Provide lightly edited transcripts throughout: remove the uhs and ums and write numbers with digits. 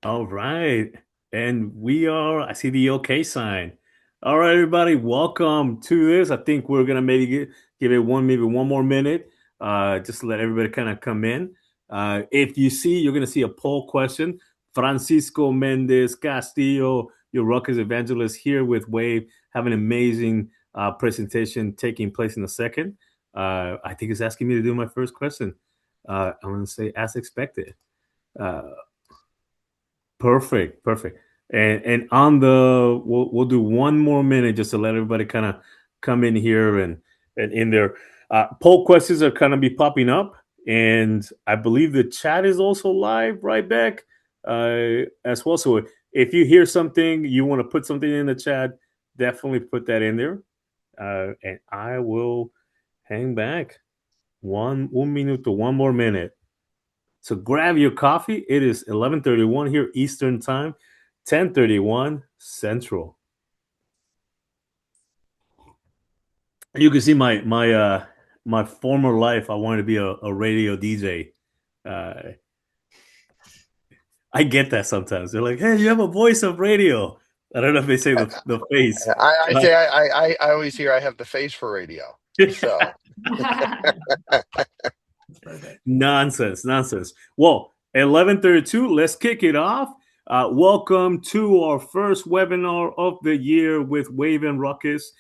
All right. And I see the OK sign. All right, everybody, welcome to this. I think we're gonna give it maybe one more minute, just to let everybody kind of come in. If you see, you're gonna see a poll question. Francisco Mendez Castillo, your RUCKUS Evangelist, here with WAV, have an amazing presentation taking place in a second. I think it's asking me to do my first question. I'm gonna say as expected. Uh, Perfect, perfect. And on the we'll do one more minute just to let everybody kind of come in here and in there. Poll questions are kind of be popping up, and I believe the chat is also live right back as well. So if you hear something, you want to put something in the chat, definitely put that in there, and I will hang back one minute to one more minute. So grab your coffee. It is 11:31 here Eastern Time, 10:31 Central. You can see my former life. I wanted to be a radio DJ. Uh, I get that sometimes. They're like, "Hey, you have a voice of radio." I don't know if they say the face. I say I always hear I have the face for radio. So Nonsense, nonsense. Well, 11:32. Let's kick it off. Welcome to our first webinar of the year with Wave and Ruckus.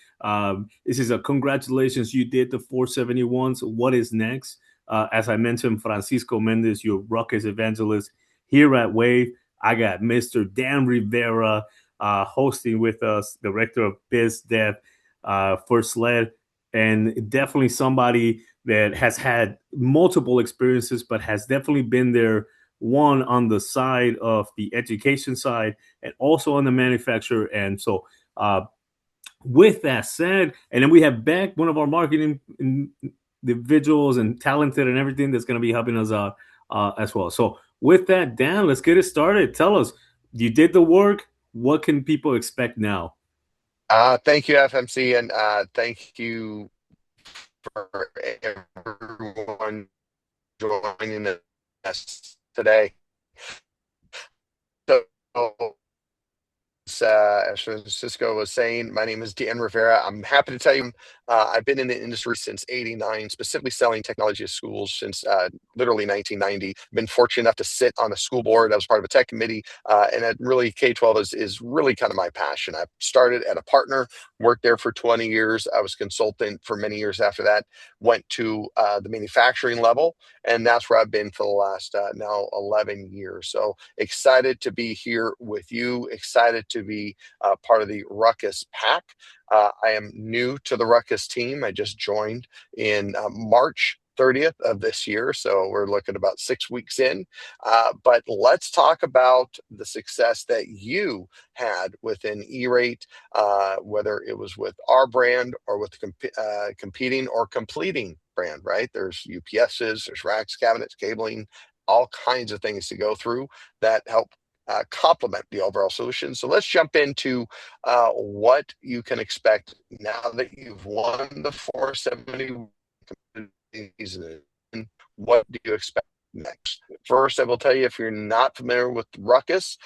This is a congratulations. You did the 471s. What is next? As I mentioned, Francisco Mendez, your Ruckus Evangelist here at Wave. I got Mr. Dan Rivera hosting with us, Director of Biz Dev for SLED, and definitely somebody that has had multiple experiences, but has definitely been there, one on the side of the education side and also on the manufacturer. And so, with that said, and then we have Beck, one of our marketing individuals and talented and everything that's going to be helping us out as well. So, with that, Dan, let's get it started. Tell us, you did the work. What can people expect now? thank you, FMC, and thank you for everyone joining us today. So as Francisco was saying, my name is Dan Rivera. I'm happy to tell you I've been in the industry since '89, specifically selling technology to schools since literally 1990. I've been fortunate enough to sit on a school board. I was part of a tech committee, and it really K-12 is really kind of my passion. I started at a partner, worked there for 20 years. I was consultant for many years after that, went to the manufacturing level, and that's where I've been for the last now 11 years. So excited to be here with you, excited to be part of the Ruckus Pack. I am new to the Ruckus team. I just joined in March 30th of this year. So we're looking about 6 weeks in. But let's talk about the success that you had within E-Rate, whether it was with our brand or with competing or completing brand, right? There's UPSs, there's racks, cabinets, cabling, all kinds of things to go through that help complement the overall solution. So let's jump into what you can expect now that you've won the 470 season. What do you expect next? First, I will tell you, if you're not familiar with Ruckus,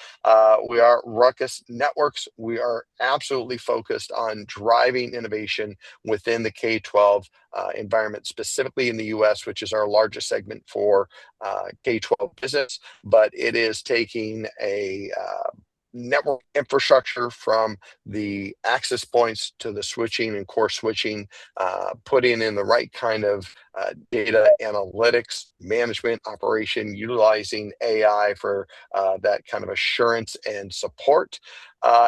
we are Ruckus Networks. We are absolutely focused on driving innovation within the K-12 environment, specifically in the US, which is our largest segment for K-12 business, but it is taking a network infrastructure from the access points to the switching and core switching, putting in the right kind of data analytics, management, operation, utilizing AI for that kind of assurance and support.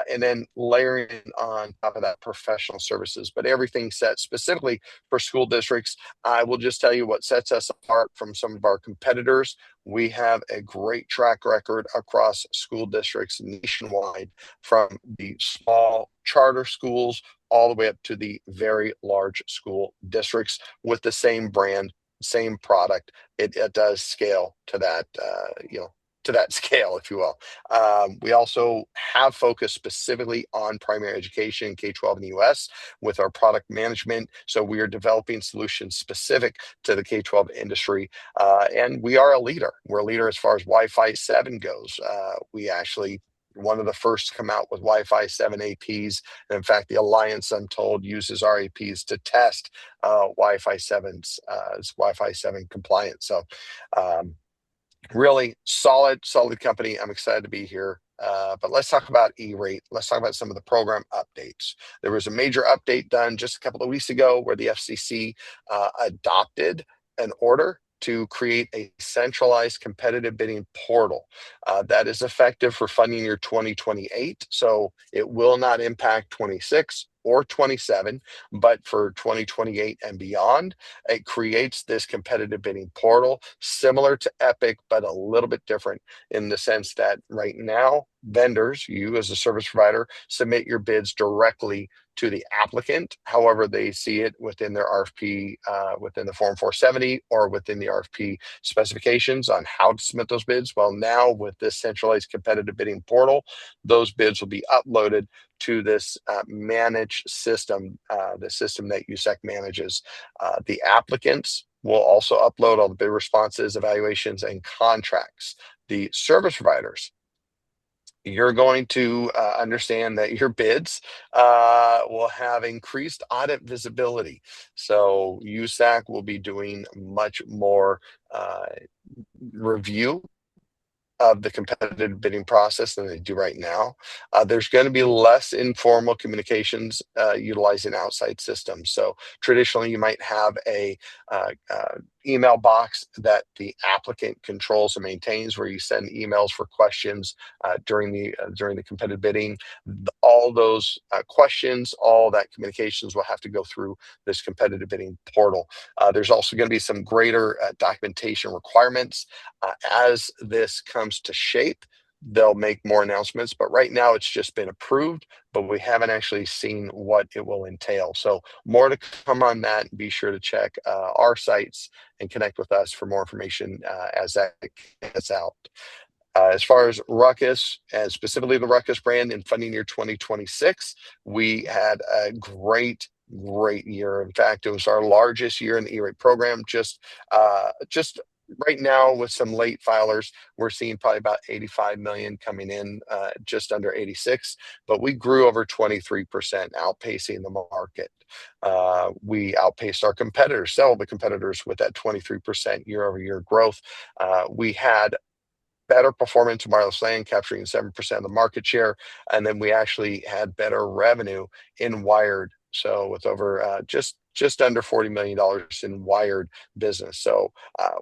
And then layering on top of that professional services, but everything set specifically for school districts. I will just tell you what sets us apart from some of our competitors. We have a great track record across school districts nationwide, from the small charter schools all the way up to the very large school districts with the same brand, same product. It does scale to that, to that scale, if you will. We also have focused specifically on primary education, K-12 in the US, with our product management. So we are developing solutions specific to the K-12 industry, and we are a leader. We're a leader as far as Wi-Fi 7 goes. We actually one of the first to come out with Wi-Fi 7 APs. And in fact, the Alliance, I'm told, uses our APs to test Wi-Fi 7 compliance. So really solid company. I'm excited to be here. But let's talk about E-rate. Let's talk about some of the program updates. There was a major update done just a couple of weeks ago where the FCC adopted an order to create a centralized competitive bidding portal that is effective for funding year 2028. So it will not impact 26 or 27, but for 2028 and beyond, it creates this competitive bidding portal similar to Epic, but a little bit different in the sense that right now, vendors, you as a service provider, submit your bids directly to the applicant, however they see it within their RFP, within the Form 470 or within the RFP specifications on how to submit those bids. Well, now with this centralized competitive bidding portal, those bids will be uploaded to this managed system, the system that USEC manages. The applicants will also upload all the bid responses, evaluations, and contracts. The service providers, you're going to understand that your bids will have increased audit visibility. So USAC will be doing much more review of the competitive bidding process than they do right now. There's going to be less informal communications utilizing outside systems. So traditionally, you might have a email box that the applicant controls and maintains, where you send emails for questions during the competitive bidding. All those questions, all that communications will have to go through this competitive bidding portal. There's also going to be some greater documentation requirements as this comes to shape. They'll make more announcements, but right now it's just been approved, but we haven't actually seen what it will entail. So more to come on that. Be sure to check our sites and connect with us for more information as that gets out. As far as RUCKUS, and specifically the RUCKUS brand in funding year 2026, we had a great year. In fact, it was our largest year in the E-rate program. Just right now, with some late filers, we're seeing probably about 85 million coming in, just under 86, but we grew over 23%, outpacing the market. We outpaced our competitors, several of the competitors, with that 23% year-over-year growth. We had better performance in wireless LAN, capturing 7% of the market share, and then we actually had better revenue in wired. So with over just under $40 million in wired business. So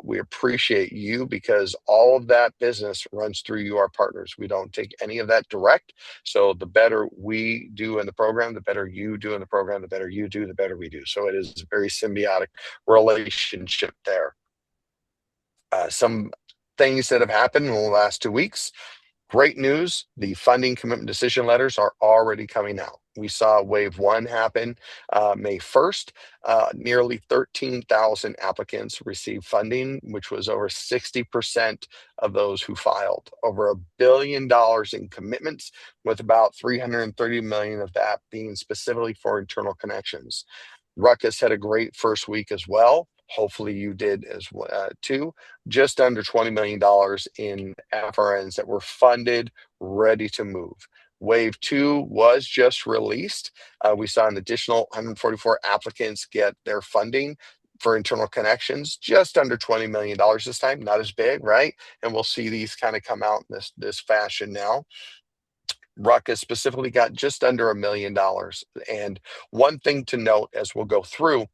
we appreciate you, because all of that business runs through you, our partners. We don't take any of that direct. So the better we do in the program, the better you do in the program, the better you do, the better we do. So it is a very symbiotic relationship there. Some things that have happened in the last 2 weeks. Great news, the funding commitment decision letters are already coming out. We saw wave 1 happen May 1st. Nearly 13,000 applicants received funding, which was over 60% of those who filed. Over $1 billion in commitments, with about 330 million of that being specifically for internal connections. RUCKUS had a great first week as well. Hopefully you did as well too. Just under $20 million in FRNs that were funded, ready to move. Wave 2 was just released. We saw an additional 144 applicants get their funding for internal connections, just under $20 million this time. Not as big, right? And we'll see these kind of come out in this fashion now. RUCKUS specifically got just under $1 million. And one thing to note as we'll go through,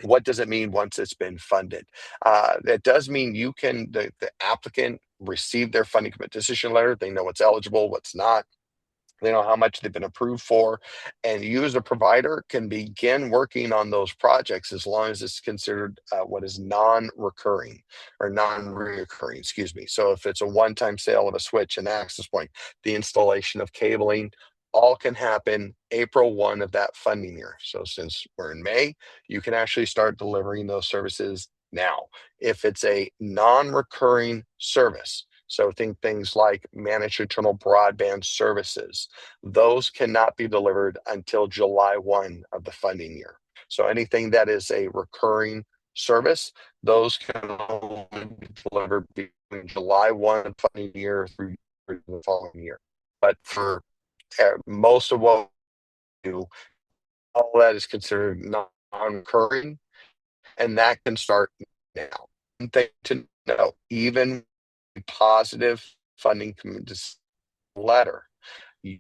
what does it mean once it's been funded? That does mean the applicant received their funding commitment decision letter. They know what's eligible, what's not. They know how much they've been approved for, and you as a provider can begin working on those projects as long as it's considered what is non-recurring or non-reoccurring, excuse me. So if it's a one-time sale of a switch and access point, the installation of cabling, all can happen April 1 of that funding year. So since we're in May, you can actually start delivering those services now. If it's a non-recurring service, So think things like managed internal broadband services. Those cannot be delivered until July 1 of the funding year. So anything that is a recurring service, those can only be delivered between July 1 of the funding year through the following year. But for most of what we do, all that is considered non-recurring, and that can start now. One thing to know, even positive funding commitment letter, you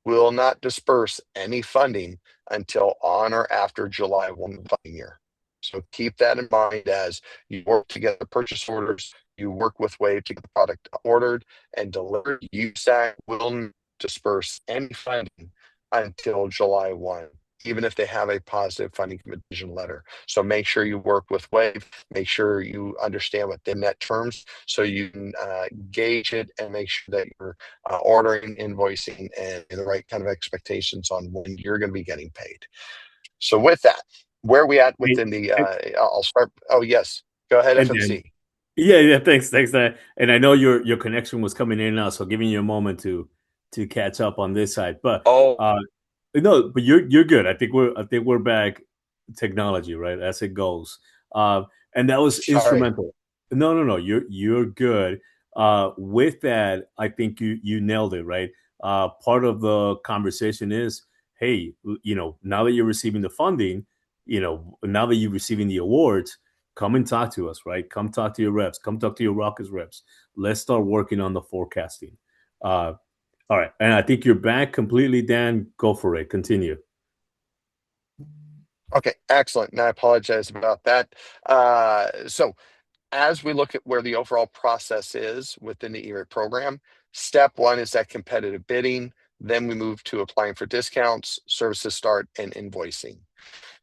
will not disperse any funding until on or after July 1 funding year. So keep that in mind as you work to get the purchase orders, you work with WAV to get the product ordered and delivered. USAC will disperse any funding until July 1, even if they have a positive funding commitment letter. So make sure you work with WAV, make sure you understand what the net terms so you can gauge it and make sure that you're ordering, invoicing, and the right kind of expectations on when you're going to be getting paid. So with that, where are we at within the, I'll start. Oh, yes. Go ahead, And then, FMC. yeah, thanks. And I know your connection was coming in and out, so giving you a moment to catch up on this side. But Oh, no, but you're good. I think we're back technology, right? As it goes. And that was sorry. instrumental. No. You're good. With that, I think you nailed it, right? Part of the conversation is, hey, now that you're receiving the funding, now that you're receiving the awards, come and talk to us, right? Come talk to your reps. Come talk to your RUCKUS reps. Let's start working on the forecasting. All right. And I think you're back completely, Dan. Go for it. Continue. Okay, excellent. And I apologize about that. So as we look at where the overall process is within the E-rate program, step one is that competitive bidding. Then we move to applying for discounts, services start, and invoicing.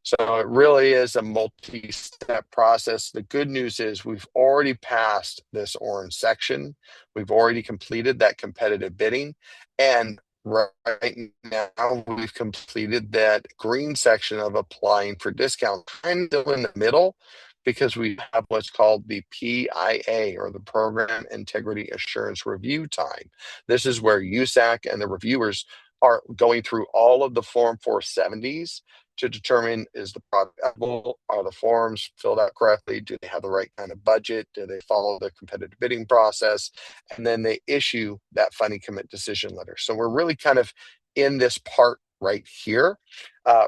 So it really is a multi-step process. The good news is we've already passed this orange section. We've already completed that competitive bidding. And right now we've completed that green section of applying for discount, kind of in the middle, because we have what's called the PIA, or the Program Integrity Assurance Review time. This is where USAC and the reviewers are going through all of the Form 470s to determine, is the product eligible? Are the forms filled out correctly? Do they have the right kind of budget? Do they follow the competitive bidding process? And then they issue that funding commit decision letter. So we're really kind of in this part right here.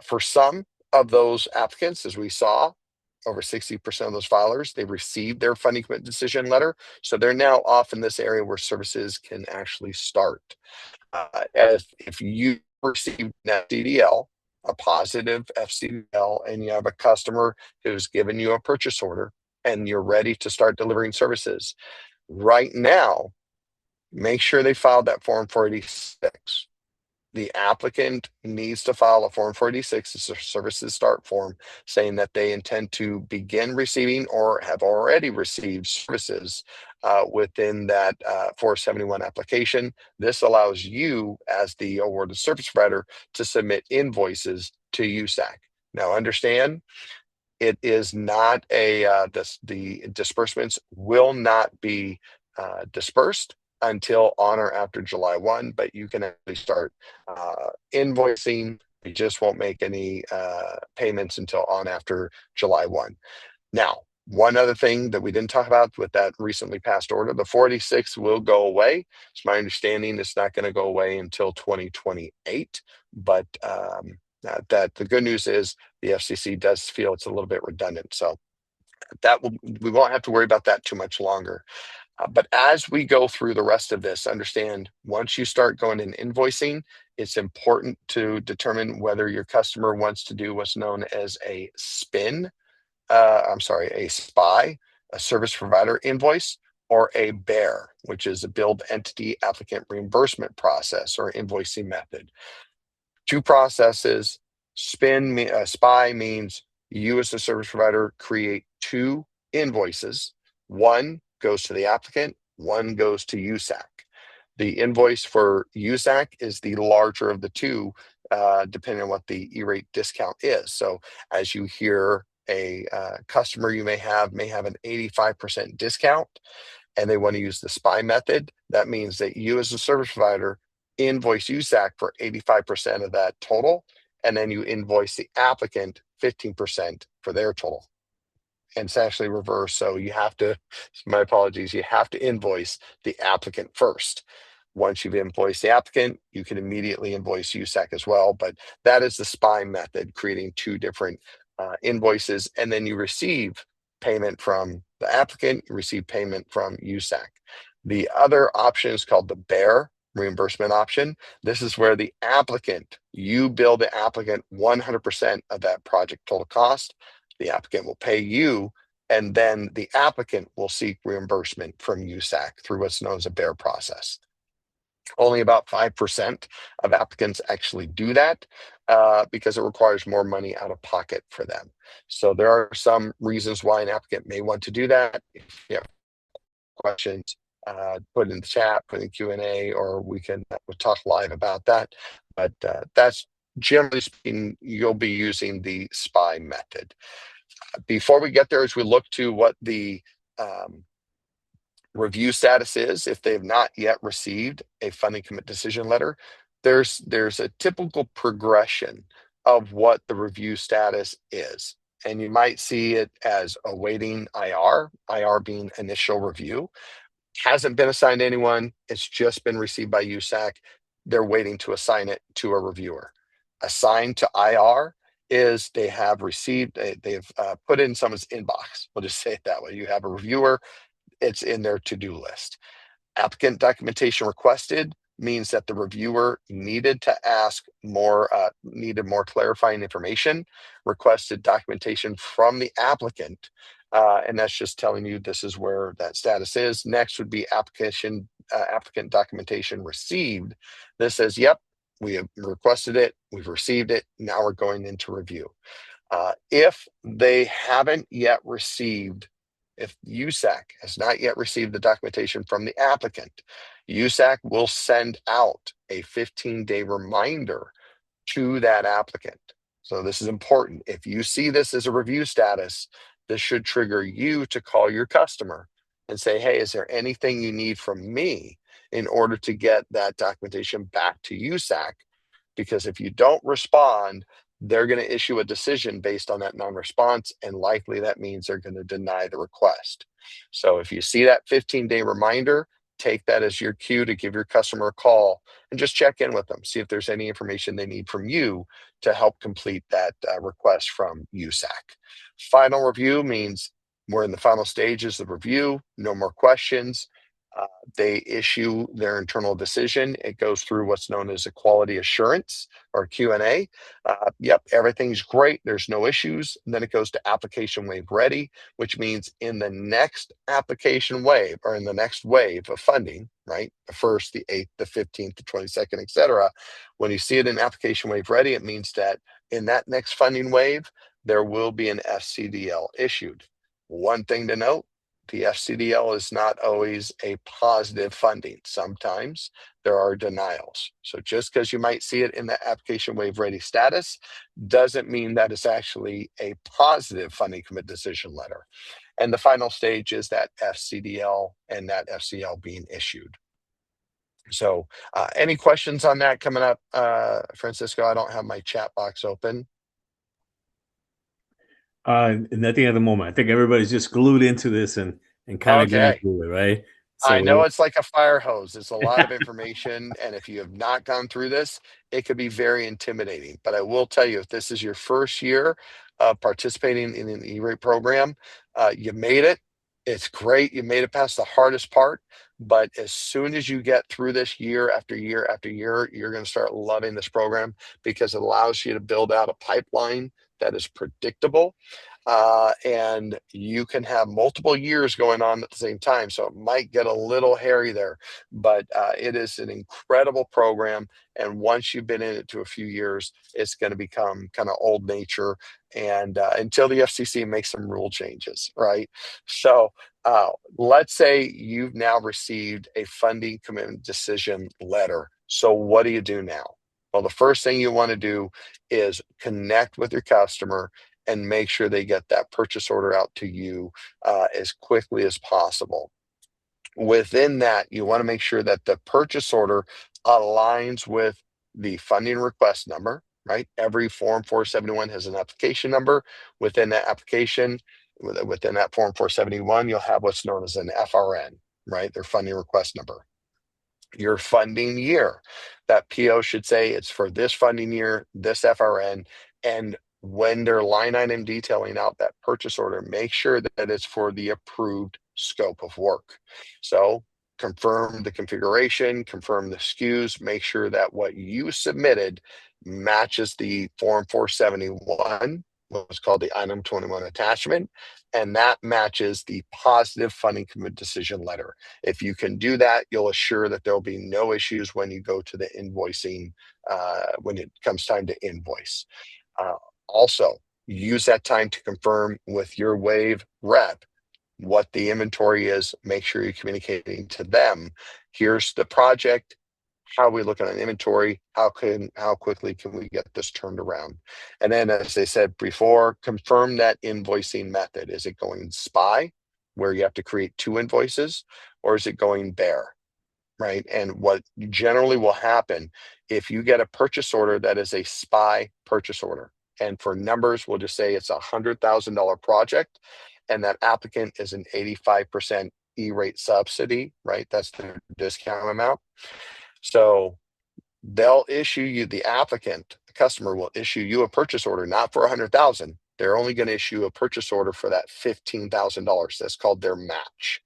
For some of those applicants, as we saw, over 60% of those filers, they received their funding commit decision letter. So they're now off in this area where services can actually start. If you received an FCDL, a positive FCDL, and you have a customer who's given you a purchase order and you're ready to start delivering services, right now, make sure they filed that Form 486. The applicant needs to file a Form 486, it's a services start form, saying that they intend to begin receiving or have already received services within that 471 application. This allows you, as the awarded service provider, to submit invoices to USAC. Now, understand, it is not the disbursements will not be dispersed until on or after July 1, but you can actually start invoicing. You just won't make any payments until on after July 1. Now, one other thing that we didn't talk about with that recently passed order, the 46 will go away. It's my understanding it's not going to go away until 2028, but that the good news is the FCC does feel it's a little bit redundant. So we won't have to worry about that too much longer. But as we go through the rest of this, understand once you start going in invoicing, it's important to determine whether your customer wants to do what's known as a a SPI, a service provider invoice, or a BEAR, which is a billed entity applicant reimbursement process or invoicing method. Two processes. SPI means you as a service provider create two invoices. One goes to the applicant, one goes to USAC. The invoice for USAC is the larger of the two, depending on what the E-rate discount is. So as you hear, a customer you may have an 85% discount. and they want to use the SPY method, that means that you as a service provider invoice USAC for 85% of that total, and then you invoice the applicant 15% for their total. And it's actually reversed. So you have to, my apologies, you have to invoice the applicant first. Once you've invoiced the applicant, you can immediately invoice USAC as well. But that is the SPY method, creating two different invoices, and then you receive payment from the applicant, you receive payment from USAC. The other option is called the BEAR reimbursement option. This is where the applicant, you bill the applicant 100% of that project total cost. The applicant will pay you, and then the applicant will seek reimbursement from USAC through what's known as a BEAR process. Only about 5% of applicants actually do that because it requires more money out of pocket for them. So there are some reasons why an applicant may want to do that. If you have questions, put in the chat, put in Q&A, or we'll talk live about that. But that's generally speaking, you'll be using the SPY method. Before we get there, as we look to what the review status is, if they've not yet received a funding commit decision letter, there's a typical progression of what the review status is. And you might see it as awaiting IR being initial review. Hasn't been assigned to anyone. It's just been received by USAC. They're waiting to assign it to a reviewer. Assigned to IR is they have received, they've put in someone's inbox. We'll just say it that way. You have a reviewer, it's in their to-do list. Applicant documentation requested means that the reviewer needed to ask more, needed more clarifying information, requested documentation from the applicant, and that's just telling you this is where that status is. Next would be applicant documentation received. This says, yep, we have requested it, we've received it, now we're going into review. If they haven't yet received, if USAC has not yet received the documentation from the applicant, USAC will send out a 15-day reminder to that applicant. So this is important. If you see this as a review status, this should trigger you to call your customer and say, hey, is there anything you need from me in order to get that documentation back to USAC? Because if you don't respond, they're going to issue a decision based on that non-response, and likely that means they're going to deny the request. So if you see that 15-day reminder, take that as your cue to give your customer a call and just check in with them, see if there's any information they need from you to help complete that request from USAC. Final review means we're in the final stages of review, no more questions. They issue their internal decision. It goes through what's known as a quality assurance or Q&A. Yep, everything's great. There's no issues. And then it goes to application wave ready, which means in the next application wave or in the next wave of funding, right? The 1st, the 8th, the 15th, the 22nd, et cetera. When you see it in application wave ready, it means that in that next funding wave, there will be an FCDL issued. One thing to note, the FCDL is not always a positive funding. Sometimes there are denials. So just because you might see it in the application wave ready status doesn't mean that it's actually a positive funding commit decision letter. And the final stage is that FCDL and that FCL being issued. So any questions on that coming up, Francisco? I don't have my chat box open. Nothing at the moment. I think everybody's just glued into this and kind of going through it, right? So I know it's like a fire hose. It's a lot of information. And if you have not gone through this, it could be very intimidating. But I will tell you, if this is your first year of participating in an E-rate program, you made it. It's great. You made it past the hardest part. But as soon as you get through this year after year after year, you're going to start loving this program because it allows you to build out a pipeline that is predictable. And you can have multiple years going on at the same time. So it might get a little hairy there, but it is an incredible program. And once you've been in it to a few years, it's going to become kind of old nature. And until the FCC makes some rule changes, right? So let's say you've now received a funding commitment decision letter. So what do you do now? Well, the first thing you want to do is connect with your customer and make sure they get that purchase order out to you as quickly as possible. Within that, you want to make sure that the purchase order aligns with the funding request number, right? Every Form 471 has an application number. Within that application, within that Form 471, you'll have what's known as an FRN, right? Their funding request number. Your funding year, that PO should say it's for this funding year, this FRN, and when they're line item detailing out that purchase order, make sure that it's for the approved scope of work. So confirm the configuration, confirm the SKUs, make sure that what you submitted matches the Form 471, what's called the Item 21 attachment, and that matches the positive funding commit decision letter. If you can do that, you'll assure that there'll be no issues when you go to the invoicing, when it comes time to invoice. Also, use that time to confirm with your WAV rep what the inventory is. Make sure you're communicating to them. Here's the project. How are we looking at inventory? How quickly can we get this turned around? And then, as I said before, confirm that invoicing method. Is it going SPI, where you have to create 2 invoices, or is it going bear? Right. And what generally will happen if you get a purchase order that is a SPI purchase order, and for numbers, we'll just say it's $100,000 project, and that applicant is an 85% E-rate subsidy, right? That's the discount amount. So they'll issue you, the applicant, the customer will issue you a purchase order, not for 100,000. They're only going to issue a purchase order for that $15,000. That's called their match.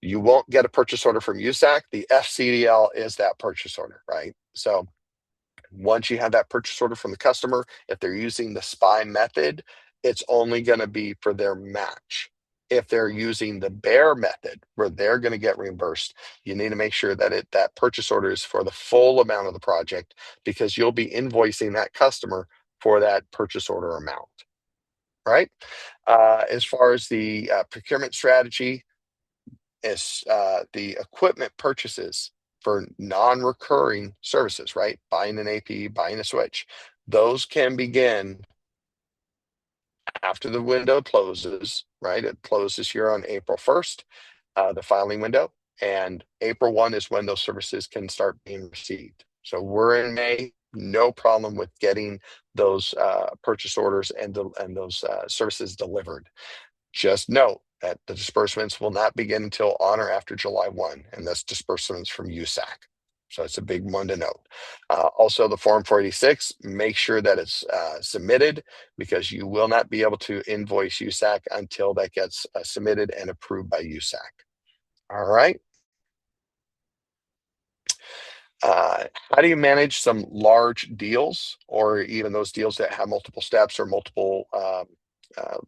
You won't get a purchase order from USAC. The FCDL is that purchase order, right? So once you have that purchase order from the customer, if they're using the SPI method, it's only going to be for their match. If they're using the bear method, where they're going to get reimbursed, you need to make sure that that purchase order is for the full amount of the project, because you'll be invoicing that customer for that purchase order amount, right? As far as the procurement strategy, is the equipment purchases for non-recurring services, right? Buying an AP, buying a switch. Those can begin after the window closes, right? It closes here on April 1st, the filing window, and April 1 is when those services can start being received. So we're in May, no problem with getting those purchase orders and those services delivered. Just note that the disbursements will not begin until on or after July 1, and that's disbursements from USAC. So it's a big one to note. Also, the Form 486, make sure that it's submitted, because you will not be able to invoice USAC until that gets submitted and approved by USAC. All right. How do you manage some large deals, or even those deals that have multiple steps or multiple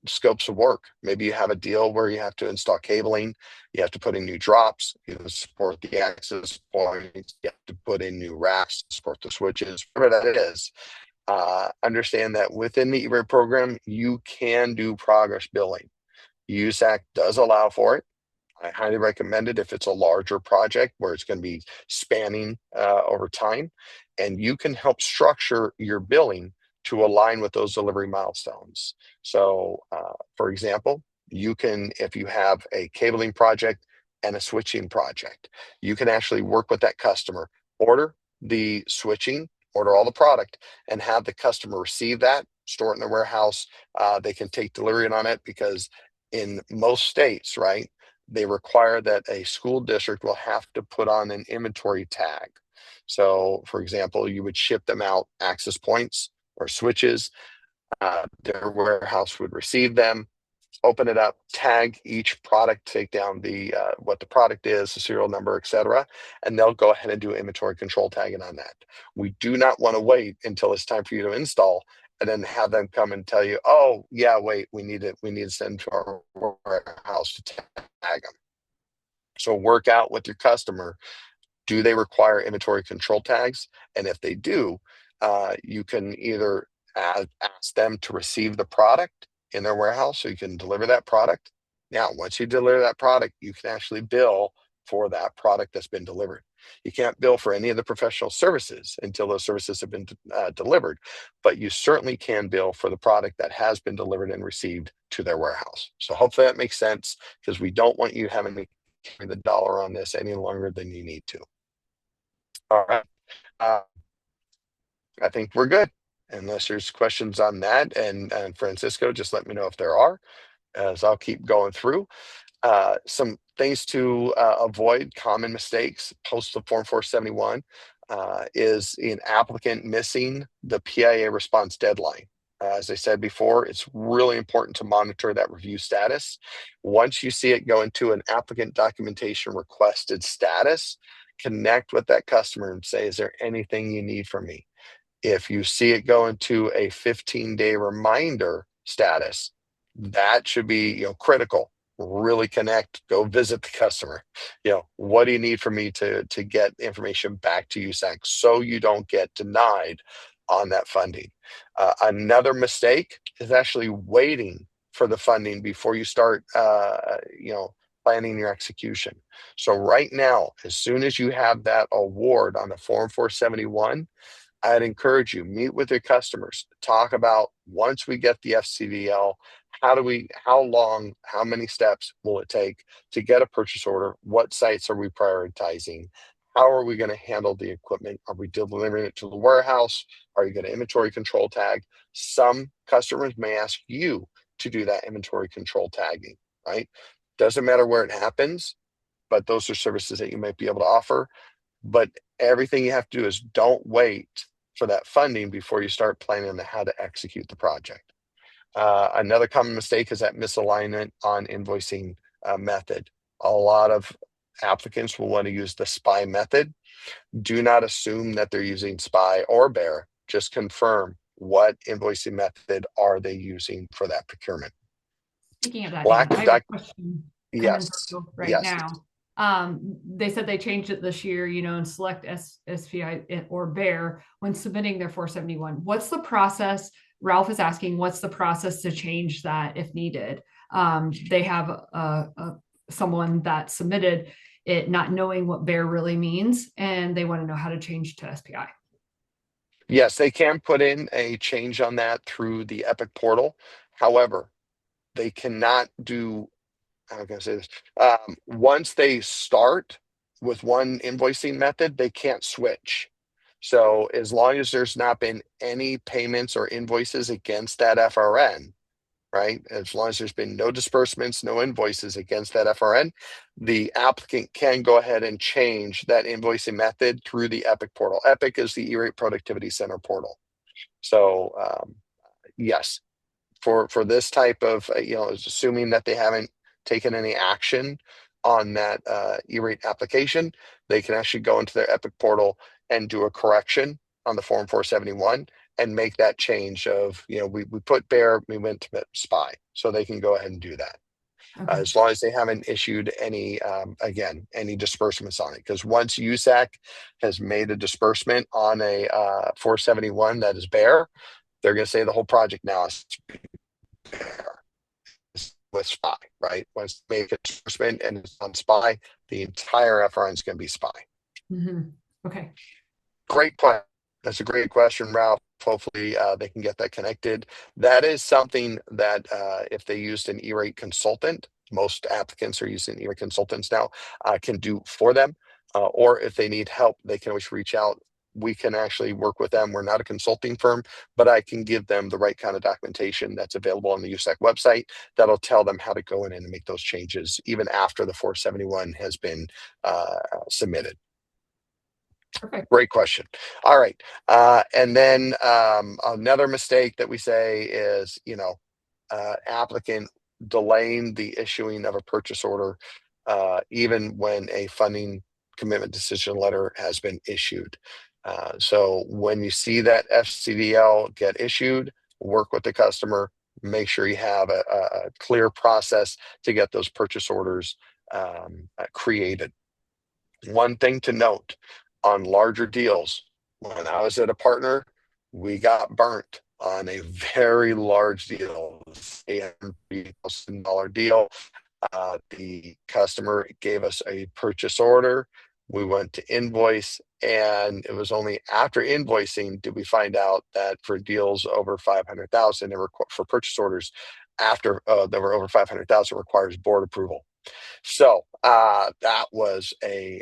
scopes of work? Maybe you have a deal where you have to install cabling, you have to put in new drops, you support the access points, you have to put in new racks, support the switches, whatever that is. Understand that within the E-rate program, you can do progress billing. USAC does allow for it. I highly recommend it if it's a larger project where it's going to be spanning over time, and you can help structure your billing to align with those delivery milestones. So, for example, you can, if you have a cabling project and a switching project, you can actually work with that customer, order the switching, order all the product, and have the customer receive that, store it in their warehouse. They can take delivery on it, because in most states, right, they require that a school district will have to put on an inventory tag. So, for example, you would ship them out access points or switches. Their warehouse would receive them, open it up, tag each product, take down the what the product is, the serial number, etc., and they'll go ahead and do inventory control tagging on that. We do not want to wait until it's time for you to install and then have them come and tell you, oh yeah, wait, we need to send to our warehouse to tag them. So work out with your customer, do they require inventory control tags? And if they do, you can either ask them to receive the product in their warehouse so you can deliver that product. Now, once you deliver that product, you can actually bill for that product that's been delivered. You can't bill for any of the professional services until those services have been delivered, but you certainly can bill for the product that has been delivered and received to their warehouse. So hopefully that makes sense, because we don't want you having to carry the dollar on this any longer than you need to. All right. I think we're good. Unless there's questions on that, and Francisco, just let me know if there are, as I'll keep going through. Some things to avoid, common mistakes post the Form 471 is an applicant missing the PIA response deadline. As I said before, it's really important to monitor that review status. Once you see it go into an applicant documentation requested status, connect with that customer and say, is there anything you need from me? If you see it go into a 15-day reminder status, that should be critical. Really connect, go visit the customer. What do you need from me to get information back to USAC so you don't get denied on that funding? Another mistake is actually waiting for the funding before you start planning your execution. So right now, as soon as you have that award on the Form 471, I'd encourage you, meet with your customers, talk about once we get the FCDL, how long, how many steps will it take to get a purchase order? What sites are we prioritizing? How are we going to handle the equipment? Are we delivering it to the warehouse? Are you going to inventory control tag? Some customers may ask you to do that inventory control tagging, right? Doesn't matter where it happens, but those are services that you might be able to offer. But everything you have to do is don't wait for that funding before you start planning on how to execute the project. Another common mistake is that misalignment on invoicing method. A lot of applicants will want to use the SPI method. Do not assume that they're using SPI or BEAR. Just confirm what invoicing method are they using for that procurement. Speaking of that, Lack Dan, of I have a question coming yes, through right yes. now. They said they changed it this year, and select SPI or BEAR when submitting their 471. What's the process? Ralph is asking, what's the process to change that if needed? They have someone that submitted it not knowing what BEAR really means, and they want to know how to change to SPI. Yes, they can put in a change on that through the Epic portal. However, they cannot do, how can I say this? Once they start with one invoicing method, they can't switch. So as long as there's not been any payments or invoices against that FRN, right? As long as there's been no disbursements, no invoices against that FRN, the applicant can go ahead and change that invoicing method through the Epic portal. Epic is the E-Rate Productivity Center portal. So yes, for this type of, assuming that they haven't taken any action on that E-Rate application, they can actually go into their Epic portal and do a correction on the Form 471 and make that change of, we put BEAR, we went to SPI. So they can go ahead and do that. Okay. As long as they haven't issued any, any disbursements on it. Because once USAC has made a disbursement on a 471 that is BEAR, they're going to say the whole project now is BEAR with SPI, right? Once they make a disbursement and it's on SPI, the entire FRN is going to be SPI. Mm-hmm. Okay. Great question. That's a great question, Ralph. Hopefully they can get that connected. That is something that if they used an E-Rate consultant, most applicants are using E-Rate consultants now, can do for them. Or if they need help, they can always reach out. We can actually work with them. We're not a consulting firm, but I can give them the right kind of documentation that's available on the USAC website that'll tell them how to go in and make those changes even after the 471 has been submitted. Perfect. Great question. All right. And then another mistake that we say is, applicant delaying the issuing of a purchase order, even when a funding commitment decision letter has been issued. So when you see that FCDL get issued, work with the customer, make sure you have a clear process to get those purchase orders created. One thing to note on larger deals, when I was at a partner, we got burnt on a very large deal, $800,000 deal. The customer gave us a purchase order. We went to invoice, and it was only after invoicing did we find out that for deals over 500,000, for purchase orders after that were over 500,000 requires board approval. So that was a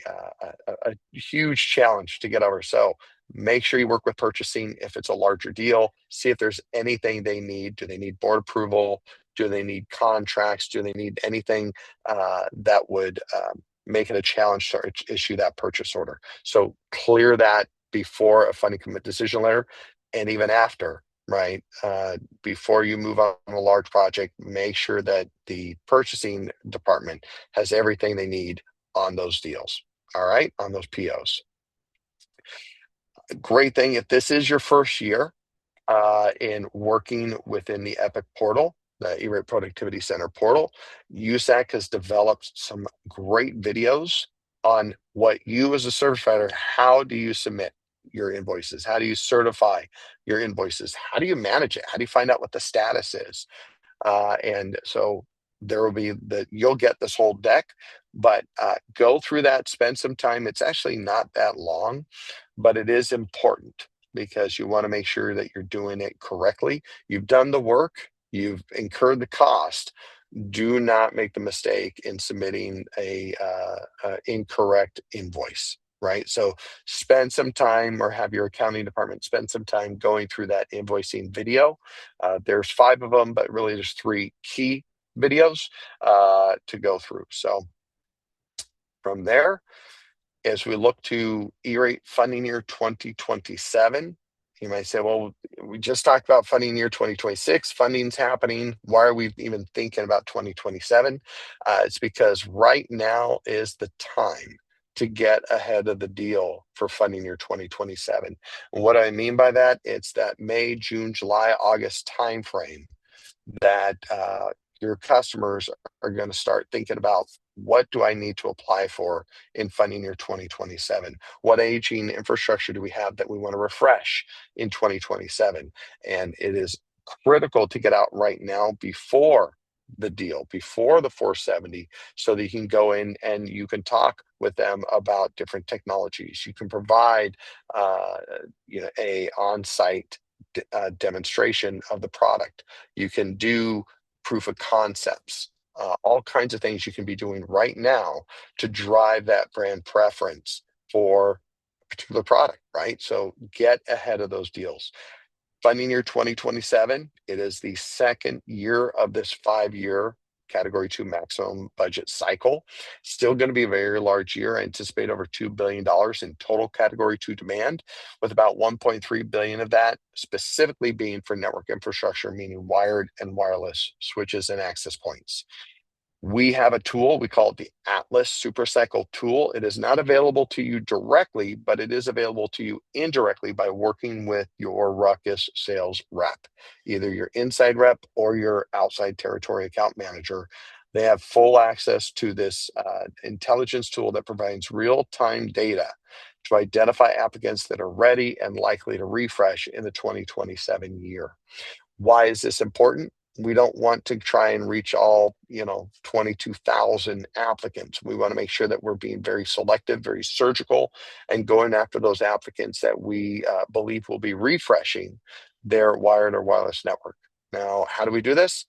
huge challenge to get over. So make sure you work with purchasing if it's a larger deal. See if there's anything they need. Do they need board approval? Do they need contracts? Do they need anything that would make it a challenge to issue that purchase order? So clear that before a funding commit decision letter and even after, right? Before you move on a large project, make sure that the purchasing department has everything they need on those deals, all right, on those POs. Great thing, if this is your first year in working within the EPIC portal, the E-Rate Productivity Center portal, USAC has developed some great videos on what you as a service provider, how do you submit your invoices? How do you certify your invoices? How do you manage it? How do you find out what the status is? And so there will be you'll get this whole deck, but go through that, spend some time. It's actually not that long, but it is important because you want to make sure that you're doing it correctly. You've done the work, you've incurred the cost. Do not make the mistake in submitting a incorrect invoice, right? So spend some time, or have your accounting department spend some time going through that invoicing video. There's 5 of them, but really there's 3 key videos to go through. So from there, as we look to E-Rate funding year 2027, you might say, well, we just talked about funding year 2026. Funding's happening. Why are we even thinking about 2027? It's because right now is the time to get ahead of the deal for funding year 2027. And what I mean by that, it's that May, June, July, August timeframe that your customers are going to start thinking about, what do I need to apply for in funding year 2027? What aging infrastructure do we have that we want to refresh in 2027? And it is critical to get out right now before the deal, before the 470, so that you can go in and you can talk with them about different technologies. You can provide a on-site demonstration of the product. You can do proof of concepts, all kinds of things you can be doing right now to drive that brand preference for a particular product, right? So get ahead of those deals. Funding year 2027, it is the second year of this 5-year Category 2 maximum budget cycle. Still going to be a very large year. I anticipate over $2 billion in total Category 2 demand, with about $1.3 billion of that specifically being for network infrastructure, meaning wired and wireless switches and access points. We have a tool, we call it the Atlas Supercycle tool. It is not available to you directly, but it is available to you indirectly by working with your RUCKUS sales rep, either your inside rep or your outside territory account manager. They have full access to this intelligence tool that provides real-time data to identify applicants that are ready and likely to refresh in the 2027 year. Why is this important? We don't want to try and reach all 22,000 applicants. We want to make sure that we're being very selective, very surgical, and going after those applicants that we believe will be refreshing their wired or wireless network. Now, how do we do this?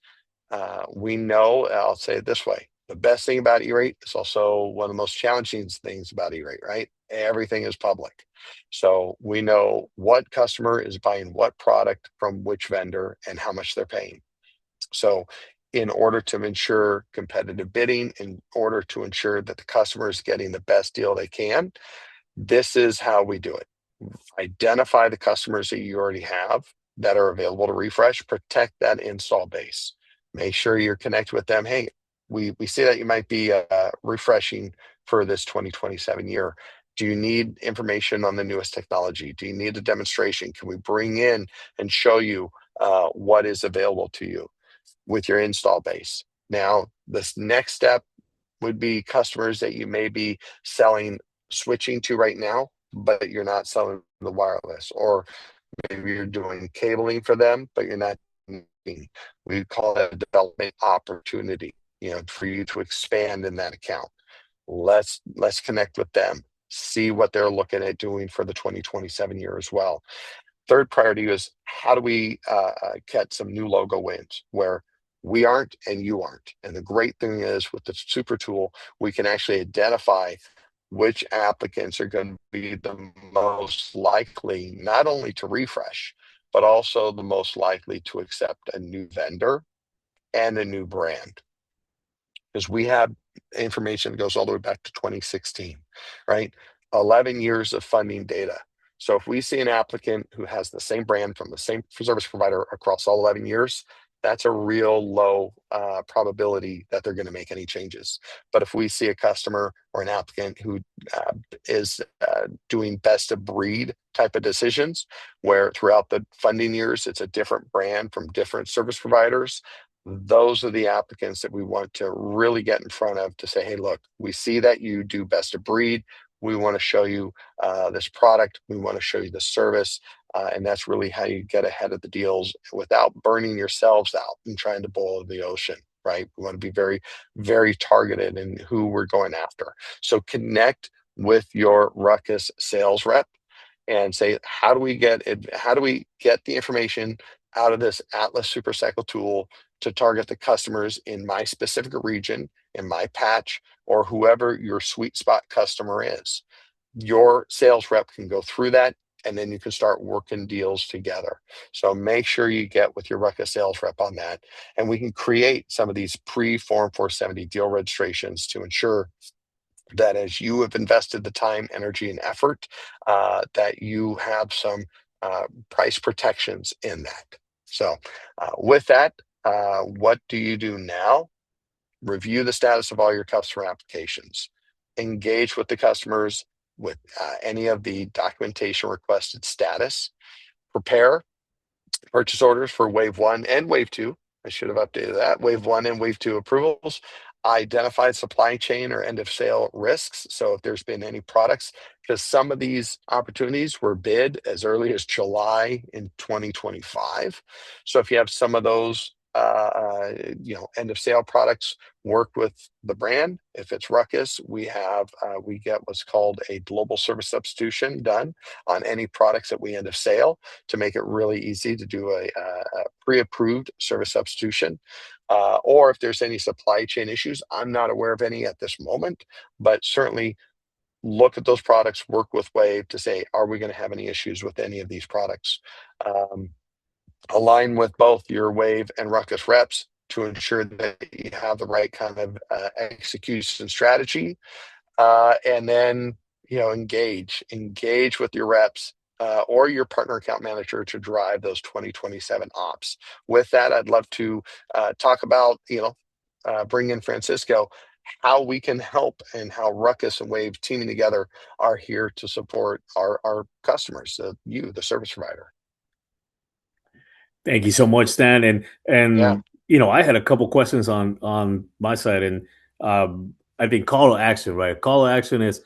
We know, I'll say it this way, the best thing about E-Rate is also one of the most challenging things about E-Rate, right? Everything is public. So we know what customer is buying what product from which vendor and how much they're paying. So in order to ensure competitive bidding, in order to ensure that the customer is getting the best deal they can, this is how we do it. Identify the customers that you already have that are available to refresh, protect that install base. Make sure you're connected with them. Hey, we see that you might be refreshing for this 2027 year. Do you need information on the newest technology? Do you need a demonstration? Can we bring in and show you what is available to you with your install base? Now, this next step would be customers that you may be selling switching to right now, but you're not selling the wireless, or maybe you're doing cabling for them, but you're not. We call that a development opportunity, for you to expand in that account. Let's connect with them, see what they're looking at doing for the 2027 year as well. Third priority is, how do we get some new logo wins where We aren't, and you aren't. And the great thing is with the super tool, we can actually identify which applicants are going to be the most likely, not only to refresh, but also the most likely to accept a new vendor and a new brand. Because we have information that goes all the way back to 2016, right? 11 years of funding data. So if we see an applicant who has the same brand from the same service provider across all 11 years, that's a real low probability that they're going to make any changes. But if we see a customer or an applicant who is doing best of breed type of decisions, where throughout the funding years, it's a different brand from different service providers, those are the applicants that we want to really get in front of to say, hey, look, we see that you do best of breed. We want to show you this product. We want to show you the service. And that's really how you get ahead of the deals without burning yourselves out and trying to boil the ocean, right? We want to be very, very targeted in who we're going after. So connect with your RUCKUS sales rep and say, how do we get the information out of this Atlas Supercycle tool to target the customers in my specific region, in my patch, or whoever your sweet spot customer is? Your sales rep can go through that, and then you can start working deals together. So make sure you get with your RUCKUS sales rep on that, and we can create some of these pre-Form 470 deal registrations to ensure that as you have invested the time, energy, and effort, that you have some price protections in that. So with that, what do you do now? Review the status of all your customer applications. Engage with the customers with any of the documentation requested status. Prepare purchase orders for wave 1 and wave 2. I should have updated that. Wave 1 and wave 2 approvals. Identified supply chain or end of sale risks. So if there's been any products, because some of these opportunities were bid as early as July in 2025. So if you have some of those, end of sale products, work with the brand. If it's RUCKUS, we get what's called a global service substitution done on any products that we end of sale to make it really easy to do a pre-approved service substitution. Or if there's any supply chain issues, I'm not aware of any at this moment, but certainly look at those products, work with WAV to say, are we going to have any issues with any of these products? Align with both your WAV and RUCKUS reps to ensure that you have the right kind of execution strategy. And then, engage with your reps or your partner account manager to drive those 2027 ops. With that, I'd love to talk about, bring in Francisco, how we can help and how RUCKUS and WAV teaming together are here to support our customers, the service provider. Thank you so much, Stan. Yeah. I had a couple questions on my side, and I think call to action, right? Call to action is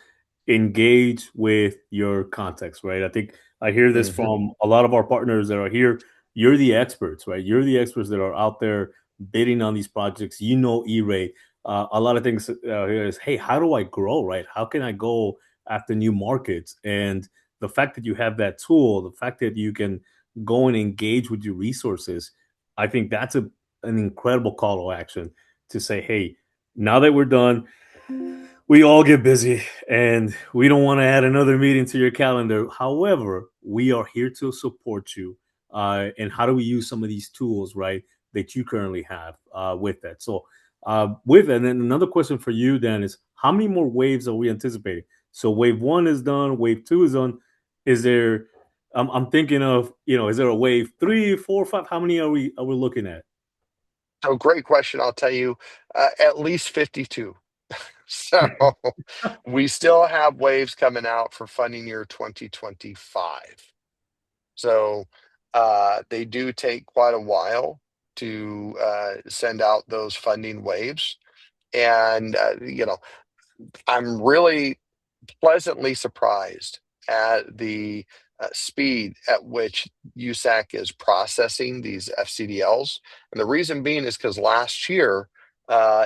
engage with your context, right? I think I hear this from a lot of our partners that are here. You're the experts, right? You're the experts that are out there bidding on these projects. E-rate. A lot of things here is, hey, how do I grow, right? How can I go after new markets? And the fact that you have that tool, the fact that you can go and engage with your resources, I think that's an incredible call to action to say, hey, now that we're done, we all get busy and we don't want to add another meeting to your calendar. However, we are here to support you. And how do we use some of these tools, right, that you currently have with that? So with that, and then another question for you, Dan, is how many more waves are we anticipating? So wave 1 is done, wave 2 is done. Is there I'm thinking of, is there a wave 3, 4, 5? How many are we looking at? So great question. I'll tell you, at least 52. So we still have waves coming out for funding year 2025. So they do take quite a while to send out those funding waves. And, I'm really pleasantly surprised at the speed at which USAC is processing these FCDLs. And the reason being is because last year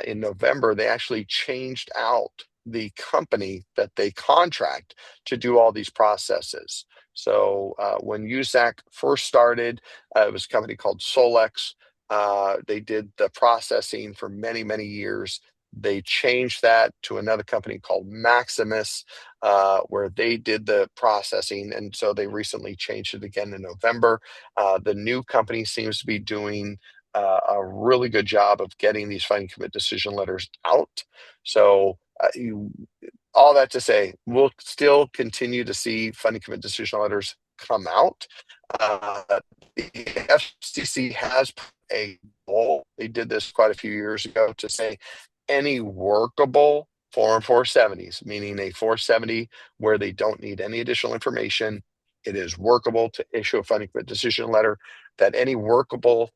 in November, they actually changed out the company that they contract to do all these processes. So when USAC first started, it was a company called Solex. They did the processing for many, many years. They changed that to another company called Maximus, where they did the processing. And so they recently changed it again in November. The new company seems to be doing a really good job of getting these funding commit decision letters out. So all that to say, we'll still continue to see funding commit decision letters come out. The FCC has a goal. They did this quite a few years ago to say any workable Form 470s, meaning a 470 where they don't need any additional information. It is workable to issue a funding commit decision letter, that any workable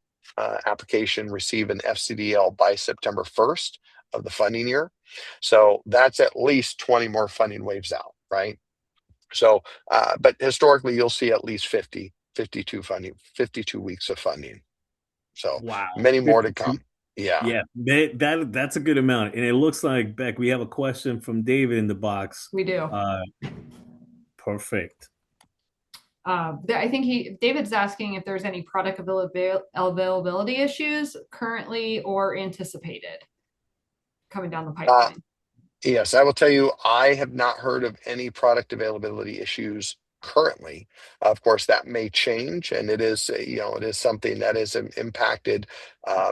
application receive an FCDL by September 1st of the funding year. So that's at least 20 more funding waves out, right? So, but historically, you'll see at least 52 funding, 52 weeks of funding. So Wow, many more to 52. come. Yeah. Yeah, that's a good amount. And it looks like, Beck, we have a question from David in the box. We do. Perfect. I think David's asking if there's any product availability issues currently or anticipated coming down the pipeline. Yes, I will tell you, I have not heard of any product availability issues currently. Of course, that may change, and it is, it is something that has impacted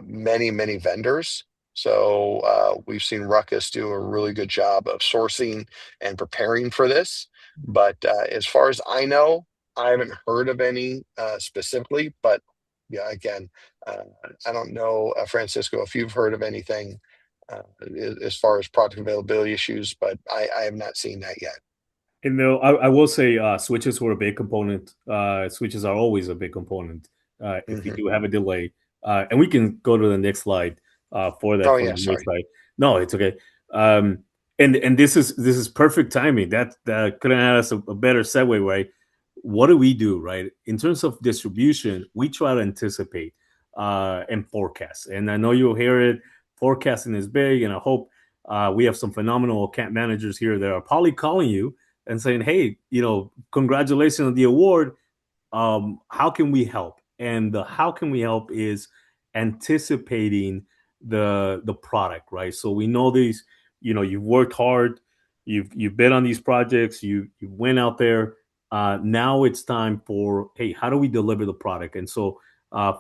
many, many vendors. So we've seen RUCKUS do a really good job of sourcing and preparing for this. But as far as I know, I haven't heard of any specifically. But yeah, again, I don't know, Francisco, if you've heard of anything as far as product availability issues, but I have not seen that yet. And no, I will say switches were a big component. Switches are always a big component if you do have a delay. And we can go to the next slide for that. Oh from yeah, the sorry. next slide. No, it's okay. And this is perfect timing. That couldn't have us a better segue, right? What do we do, right? In terms of distribution, we try to anticipate and forecast. And I know you'll hear it. Forecasting is big, and I hope we have some phenomenal account managers here that are probably calling you and saying, "Hey, congratulations on the award. How can we help?" And the how can we help is anticipating the product, right? So we know these. You've worked hard, you've been on these projects, you went out there. Now it's time for, hey, how do we deliver the product? And so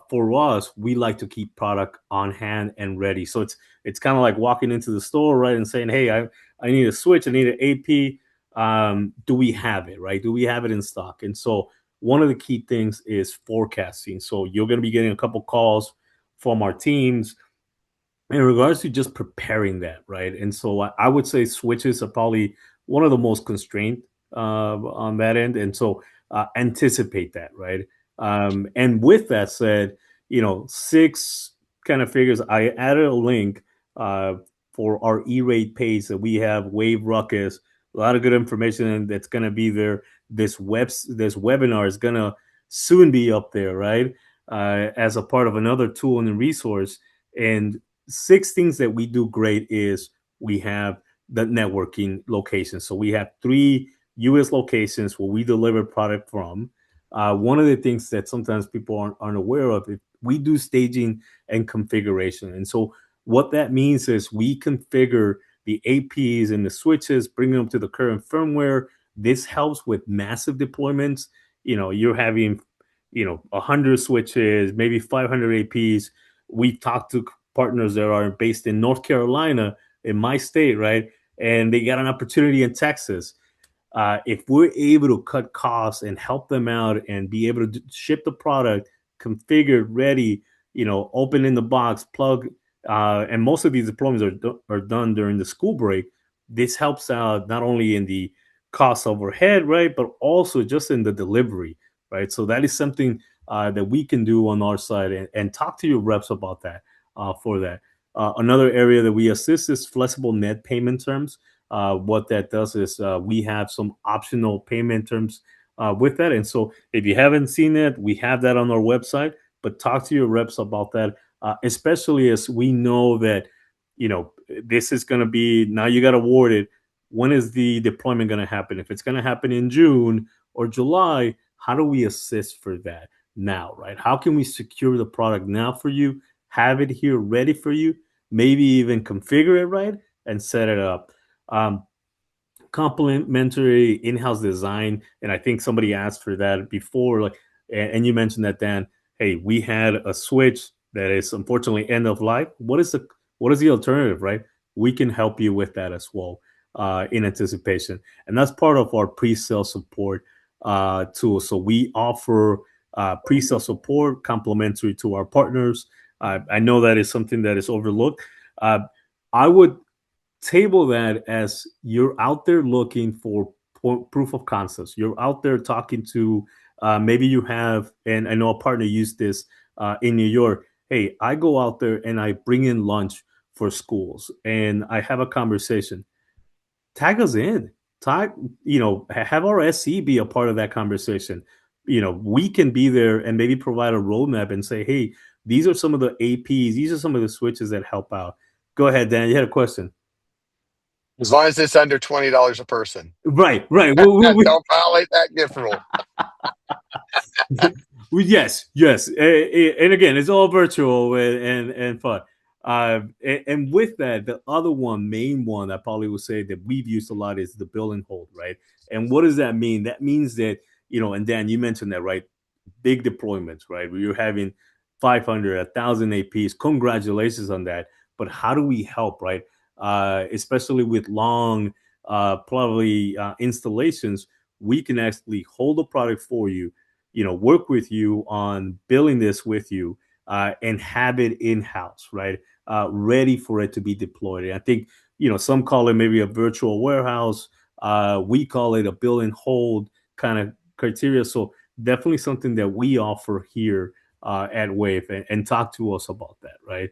for us, we like to keep product on hand and ready. So it's kind of like walking into the store, right, and saying, "Hey, I need a switch, I need an AP. Do we have it, right? Do we have it in stock?" And so one of the key things is forecasting. So you're going to be getting a couple calls from our teams in regards to just preparing that, right? And so I would say switches are probably one of the most constrained on that end. And so anticipate that, right? And with that said, 6 kind of figures. I added a link for our E-rate page that we have, WAV RUCKUS. A lot of good information that's going to be there. This webinar is going to soon be up there, right? As a part of another tool and resource. And 6 things that we do great is we have the networking locations. So we have 3 U.S. locations where we deliver product from. One of the things that sometimes people aren't aware of, is we do staging and configuration. And so what that means is we configure the APs and the switches, bringing them to the current firmware. This helps with massive deployments. You're having, 100 switches, maybe 500 APs. We talked to partners that are based in North Carolina, in my state, right? And they got an opportunity in Texas. If we're able to cut costs and help them out and be able to ship the product configured, ready, open in the box, plug, and most of these deployments are done during the school break. This helps out not only in the cost overhead, right, but also just in the delivery, right? So that is something that we can do on our side, and talk to your reps about that for that. Another area that we assist is flexible net payment terms. What that does is we have some optional payment terms with that. And so if you haven't seen it, we have that on our website, but talk to your reps about that, especially as we know that, this is going to be, now you got awarded. When is the deployment going to happen? If it's going to happen in June or July, how do we assist for that now, right? How can we secure the product now for you have it here ready for you, maybe even configure it right and set it up. Complementary in-house design, and I think somebody asked for that before, like, and you mentioned that, Dan. Hey, we had a switch that is unfortunately end of life. What is the alternative, right? We can help you with that as well, in anticipation, and that's part of our pre-sale support tool. So we offer pre-sale support complimentary to our partners. I know that is something that is overlooked. I would table that as you're out there looking for proof of concepts. You're out there talking to, maybe you have, and I know a partner used this in New York. Hey, I go out there and I bring in lunch for schools and I have a conversation. Tag us in. Tag, have our SE be a part of that conversation. We can be there and maybe provide a roadmap and say, hey, these are some of the APs, these are some of the switches that help out. Go ahead, Dan. You had a question. As long as it's under $20 a person. Right. Don't violate that gift rule. Yes. And again, it's all virtual and fun. And with that, the other main one I probably would say that we've used a lot is the bill and hold, right? And what does that mean? That means that, and Dan, you mentioned that, right? Big deployments, right? Where you're having 500, 1,000 APs. Congratulations on that. But how do we help, right? Especially with long, probably installations, we can actually hold the product for you, work with you on building this with you, and have it in-house, right? Ready for it to be deployed. And I think, some call it maybe a virtual warehouse. We call it a build and hold kind of criteria. So definitely something that we offer here at Wave, and talk to us about that, right?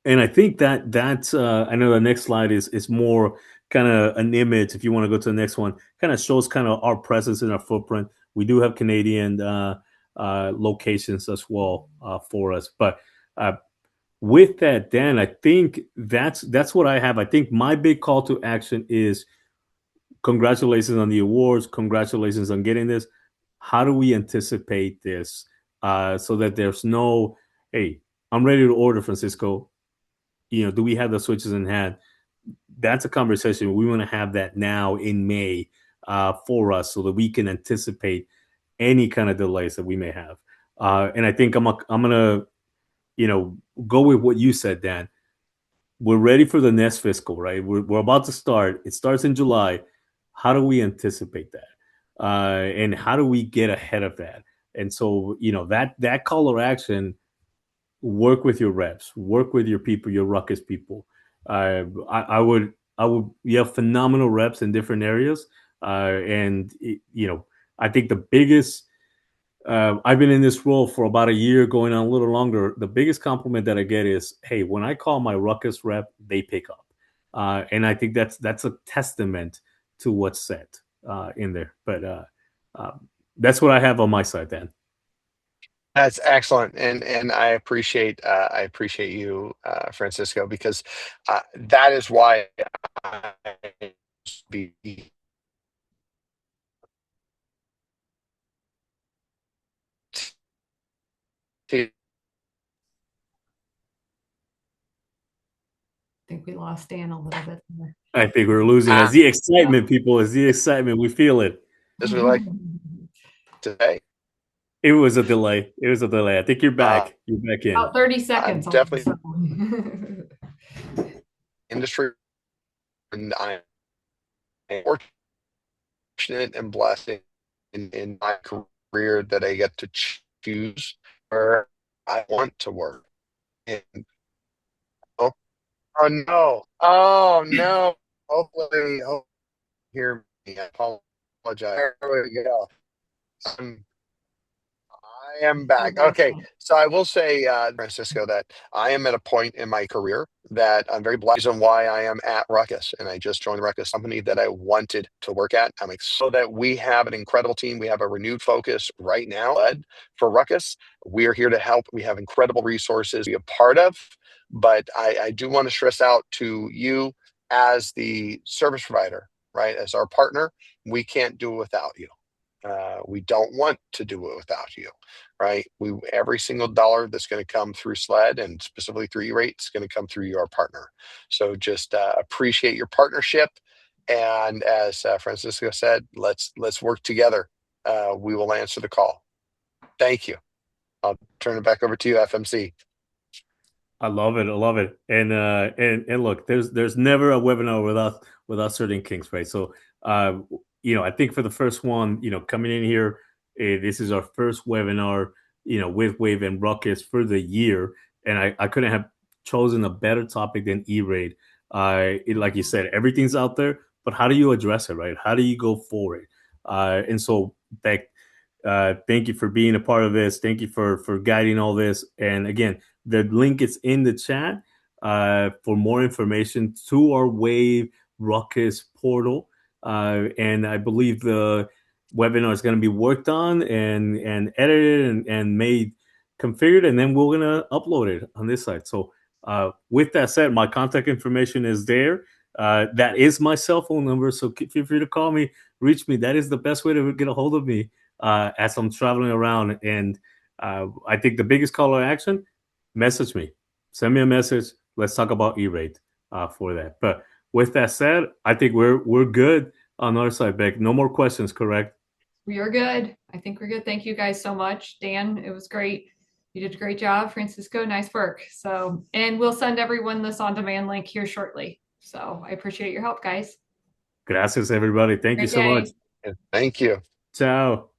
And I think that I know the next slide is more kind of an image. If you want to go to the next one, kind of shows kind of our presence and our footprint. We do have Canadian locations as well for us. But with that, Dan, I think that's what I have. I think my big call to action is congratulations on the awards. Congratulations on getting this. How do we anticipate this so that there's no, hey, I'm ready to order, Francisco. Do we have the switches in hand? That's a conversation we want to have that now in May for us, so that we can anticipate any kind of delays that we may have. And I think I'm gonna go with what you said, Dan. We're ready for the next fiscal, right? We're about to start. It starts in July. How do we anticipate that? And how do we get ahead of that? And so, that call to action, work with your reps, work with your people, your RUCKUS people. I would, you have phenomenal reps in different areas. And, I think the biggest, I've been in this role for about a year, going on a little longer. The biggest compliment that I get is, hey, when I call my RUCKUS rep, they pick up. And I think that's a testament to what's said in there. But that's what I have on my side, Dan. That's excellent, and I appreciate you, Francisco, because that is why I be I think we lost Dan a little bit there. I think we're losing. As the excitement, people, as the excitement, we feel it. As we like today. It was a delay. I think you're back. You're back in. About 30 seconds. Definitely industry, and I'm fortunate and blessed in my career that I get to choose where I want to work. And oh no. Hopefully, hear me. I apologize. There we go. I am back. Okay. So I will say, Francisco, that I am at a point in my career that I'm very blessed, and why I am at RUCKUS. And I just joined the RUCKUS company that I wanted to work at. I'm excited so that we have an incredible team. We have a renewed focus right now for RUCKUS. We are here to help. We have incredible resources to be a part of. But I do want to stress out to you as the service provider, right? As our partner, we can't do it without you. We don't want to do it without you, right? Every single dollar that's going to come through SLED and specifically through E-rate is going to come through your partner. So just appreciate your partnership. And as Francisco said, let's work together. We will answer the call. Thank you. I'll turn it back over to you, FMC. I love it. I love it. And look, there's never a webinar without certain kinks, right? So I think for the first one, coming in here, this is our first webinar, with WAV and RUCKUS for the year, and I couldn't have chosen a better topic than E-rate. Like you said, everything's out there, but how do you address it, right? How do you go forward? And so, Beck, thank you for being a part of this. Thank you for guiding all this. And again, the link is in the chat for more information to our WAV RUCKUS portal. And I believe the webinar is going to be worked on and edited and made configured, and then we're going to upload it on this side. So with that said, my contact information is there. That is my cell phone number, so feel free to call me, reach me. That is the best way to get a hold of me as I'm traveling around. And I think the biggest call to action, message me, send me a message. Let's talk about E-rate for that. But with that said, I think we're good on our side, Beck. No more questions, correct? We are good. I think we're good. Thank you guys so much. Dan, it was great. You did a great job. Francisco, nice work. So, and we'll send everyone this on-demand link here shortly. So I appreciate your help, guys. Gracias, everybody. Thank you so much. Thank you. Ciao.